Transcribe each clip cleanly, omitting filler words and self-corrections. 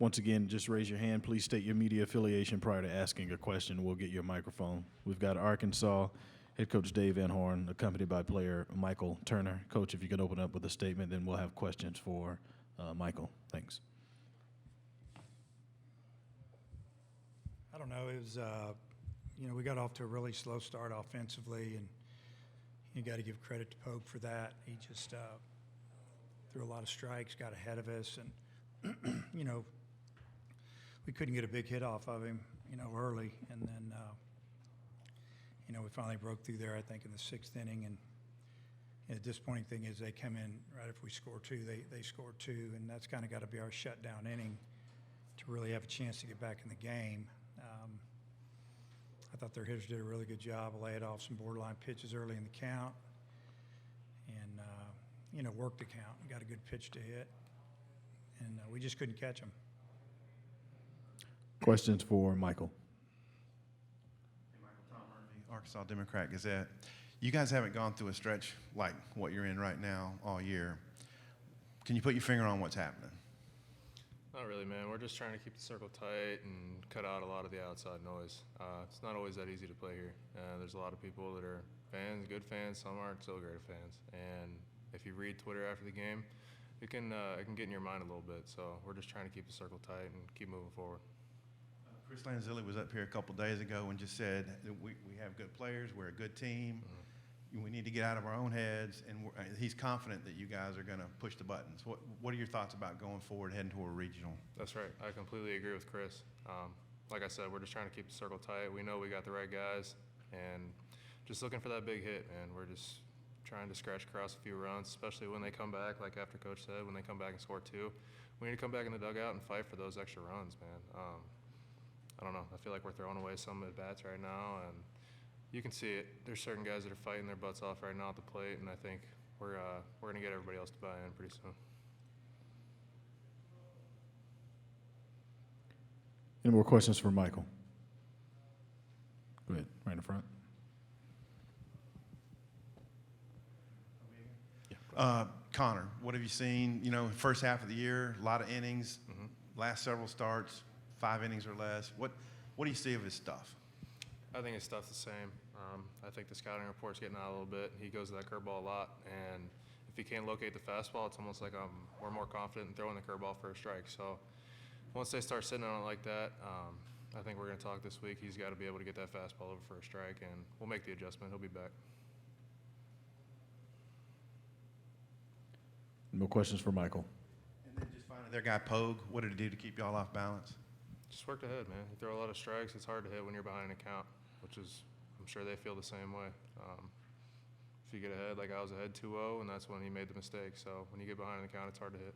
Once again, just raise your hand. Please state your media affiliation prior to asking a question. We'll get you a microphone. We've got Arkansas head coach Dave Van Horn, accompanied by player Michael Turner. Coach, if you could open up with a statement, then we'll have questions for Michael. Thanks. I don't know. It was, we got off to a really slow start offensively, and you got to give credit to Pogue for that. He just threw a lot of strikes, got ahead of us, and, we couldn't get a big hit off of him, early. And then, we finally broke through there, I think, in the sixth inning. And the disappointing thing is they come in right after we score two. They scored two, and that's kind of got to be our shutdown inning to really have a chance to get back in the game. I thought their hitters did a really good job of laying off some borderline pitches early in the count and, worked the count and got a good pitch to hit. And we just couldn't catch them. Questions for Michael? Hey, Michael, Tom Murphy, Arkansas Democrat-Gazette. You guys haven't gone through a stretch like what you're in right now all year. Can you put your finger on what's happening? Not really, man. We're just trying to keep the circle tight and cut out a lot of the outside noise. It's not always that easy to play here. There's a lot of people that are fans, good fans. Some aren't so great fans. And if you read Twitter after the game, it can get in your mind a little bit. So we're just trying to keep the circle tight and keep moving forward. Chris Lanzilli was up here a couple days ago and just said that we have good players, we're a good team. Mm-hmm. We need to get out of our own heads, and he's confident that you guys are going to push the buttons. What are your thoughts about going forward, heading toward a regional? That's right. I completely agree with Chris. Like I said, we're just trying to keep the circle tight. We know we got the right guys, and just looking for that big hit, man. We're just trying to scratch across a few runs, especially when they come back, like after Coach said, when they come back and score two. We need to come back in the dugout and fight for those extra runs, man. I don't know. I feel like we're throwing away some at-bats right now, and you can see it. There's certain guys that are fighting their butts off right now at the plate, and I think we're going to get everybody else to buy in pretty soon. Any more questions for Michael? Go ahead, right in the front. Connor, what have you seen? First half of the year, a lot of innings, last several starts, 5 innings or less. What do you see of his stuff? I think his stuff's the same. I think the scouting report's getting out a little bit. He goes to that curveball a lot, and if he can't locate the fastball, it's almost like we're more confident in throwing the curveball for a strike. So once they start sitting on it like that, I think we're going to talk this week. He's got to be able to get that fastball over for a strike, and we'll make the adjustment. He'll be back. No questions for Michael. And then just finally, their guy Pogue, what did he do to keep y'all off balance? Just worked ahead, man. You throw a lot of strikes. It's hard to hit when you're behind an account, which is, I'm sure they feel the same way. If you get ahead, like I was ahead 2-0, and that's when he made the mistake. So when you get behind an account, it's hard to hit.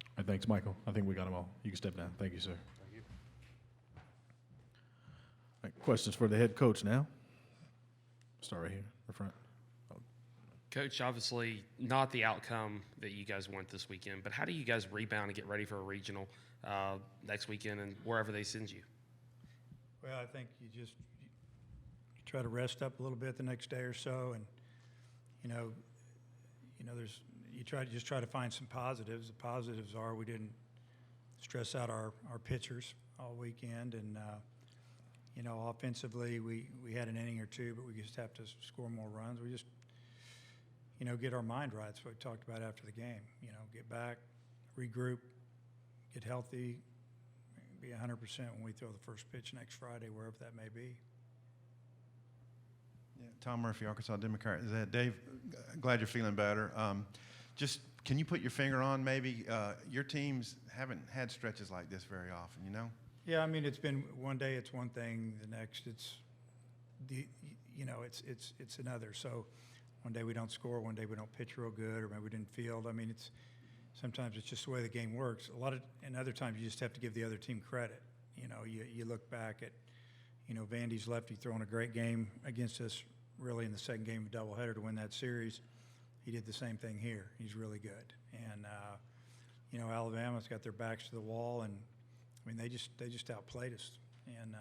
All right, thanks, Michael. I think we got them all. You can step down. Thank you, sir. Thank you. All right, questions for the head coach now. Start right here in the front. Coach, obviously not the outcome that you guys want this weekend, but how do you guys rebound and get ready for a regional next weekend and wherever they send you? Well, I think you try to rest up a little bit the next day or so, and you try to find some positives. The positives are we didn't stress out our pitchers all weekend, and offensively we had an inning or two, but we just have to score more runs. We just get our mind right. That's what we talked about after the game. Get back, regroup, get healthy, be 100% when we throw the first pitch next Friday, wherever that may be. Yeah, Tom Murphy, Arkansas Democrat. Is that Dave? Glad you're feeling better. Just can you put your finger on maybe your teams haven't had stretches like this very often, Yeah, I mean it's been one day it's one thing, the next it's it's another. So one day we don't score, one day we don't pitch real good, or maybe we didn't field. I mean sometimes it's just the way the game works. And other times you just have to give the other team credit. You look back at Vandy's lefty throwing a great game against us really in the second game of doubleheader to win that series. He did the same thing here. He's really good. And Alabama's got their backs to the wall, and I mean they just outplayed us. And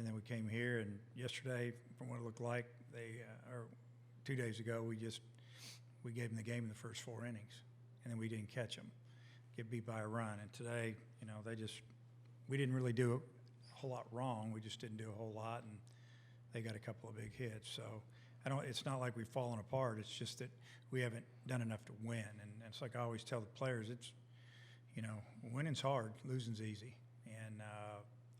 then we came here, and yesterday, from what it looked like, or 2 days ago, we gave them the game in the first 4 innings. and then we didn't catch them, get beat by a run. And today, we didn't really do a whole lot wrong. We just didn't do a whole lot, and they got a couple of big hits. So it's not like we've fallen apart. It's just that we haven't done enough to win. And it's like I always tell the players, winning's hard, losing's easy. And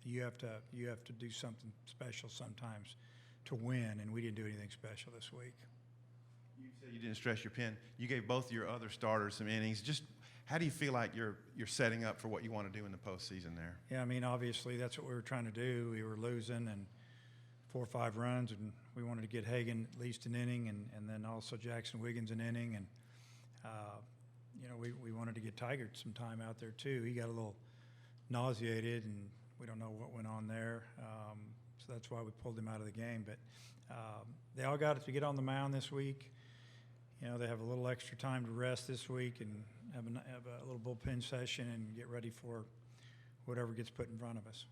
you have to do something special sometimes to win, and we didn't do anything special this week. You said you didn't stress your pen. You gave both your other starters some innings. Just how do you feel like you're setting up for what you want to do in the postseason there? Yeah, I mean, obviously that's what we were trying to do. We were losing and 4 or 5 runs, and we wanted to get Hagan at least an inning, and then also Jackson Wiggins an inning, and we wanted to get Tiger some time out there too. He got a little nauseated, and we don't know what went on there, so that's why we pulled him out of the game. But they all got to get on the mound this week. They have a little extra time to rest this week and have a little bullpen session and get ready for whatever gets put in front of us.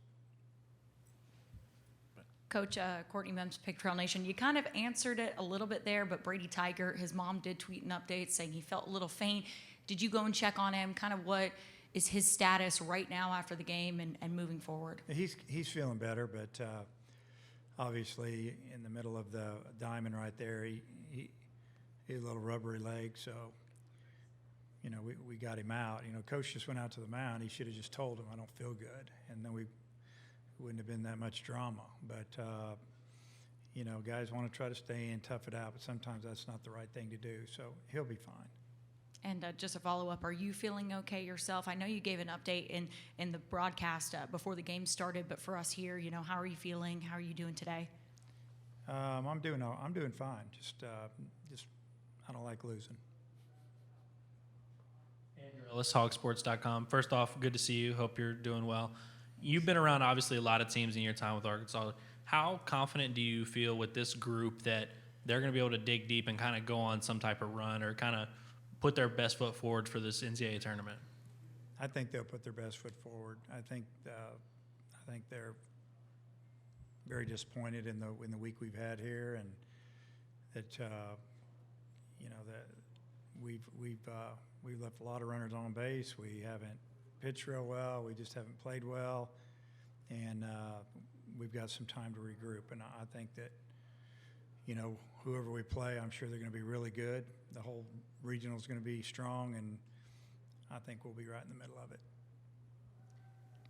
Coach, Courtney Mims, Pig Trail Nation, you kind of answered it a little bit there, but Brady Tiger, his mom did tweet an update saying he felt a little faint. Did you go and check on him? Kind of what is his status right now after the game and moving forward? He's feeling better, but obviously in the middle of the diamond right there, he had a little rubbery leg, so we got him out. Coach just went out to the mound. He should have just told him, I don't feel good, and then we wouldn't have been that much drama. But guys want to try to stay in, tough it out, but sometimes that's not the right thing to do. So he'll be fine. And just a follow-up, are you feeling okay yourself? I know you gave an update in the broadcast before the game started, but for us here, how are you feeling? How are you doing today? I'm doing fine. Just I don't like losing. Andrew Ellis, hogsports.com. First off, good to see you. Hope you're doing well. You've been around, obviously, a lot of teams in your time with Arkansas. How confident do you feel with this group that they're going to be able to dig deep and kind of go on some type of run or kind of put their best foot forward for this NCAA tournament? I think they'll put their best foot forward. I think they're very disappointed in the week we've had here, and that that we've left a lot of runners on base. We haven't pitched real well. We just haven't played well, and we've got some time to regroup. And I think that whoever we play, I'm sure they're going to be really good. The whole regional is going to be strong, and I think we'll be right in the middle of it.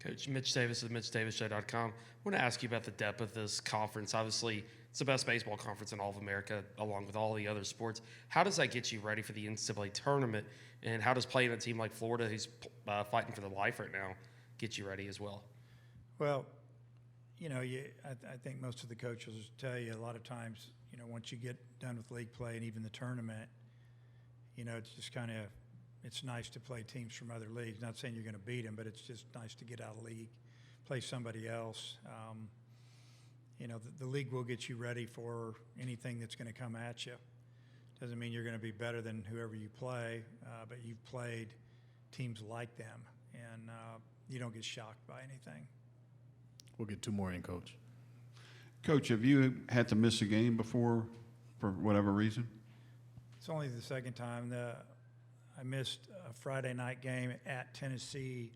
Coach Mitch Davis of MitchDavisShow.com. I want to ask you about the depth of this conference. Obviously, it's the best baseball conference in all of America, along with all the other sports. How does that get you ready for the NCAA tournament? And how does playing a team like Florida, who's fighting for their life right now, get you ready as well? Well, I think most of the coaches will tell you a lot of times, once you get done with league play and even the tournament, it's just kind of, it's nice to play teams from other leagues. Not saying you're going to beat them, but it's just nice to get out of the league, play somebody else. The league will get you ready for anything that's going to come at you. Doesn't mean you're going to be better than whoever you play, but you've played teams like them, and you don't get shocked by anything. We'll get 2 more in, Coach. Coach, have you had to miss a game before for whatever reason? It's only the second time. I missed a Friday night game at Tennessee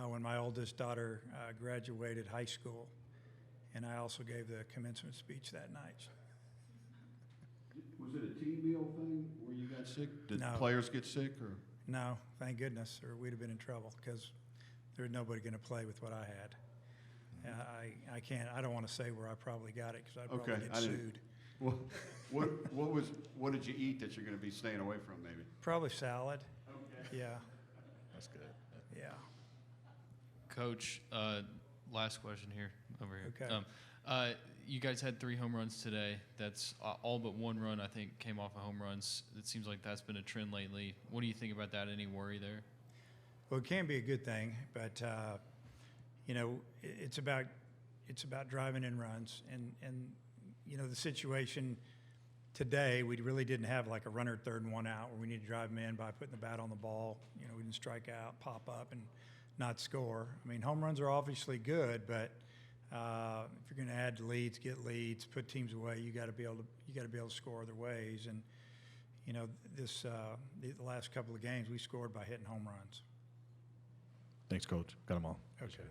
when my oldest daughter graduated high school, and I also gave the commencement speech that night. Was it a team meal thing where you got sick? Did No. players get sick? Or No, thank goodness, or we'd have been in trouble because there was nobody going to play with what I had. I can't. I don't want to say where I probably got it because I'd probably Okay, get I didn't- sued. well, what did you eat that you're going to be staying away from? Maybe. Probably salad. Okay. Yeah, That's good. yeah. Coach, last question here over here. Okay. You guys had 3 home runs today. That's all but 1 run, I think, came off of home runs. It seems like that's been a trend lately. What do you think about that? Any worry there? Well, it can be a good thing, but it's about driving in runs, and the situation today, we really didn't have like a runner 3rd and 1 out where we need to drive them in by putting the bat on the ball. We didn't strike out, pop up, and not score. I mean, home runs are obviously good, but if you're going to add leads, get leads, put teams away, you got to be able to score other ways. And you know, the last couple of games, we scored by hitting home runs. Thanks, Coach. Got them all. Okay.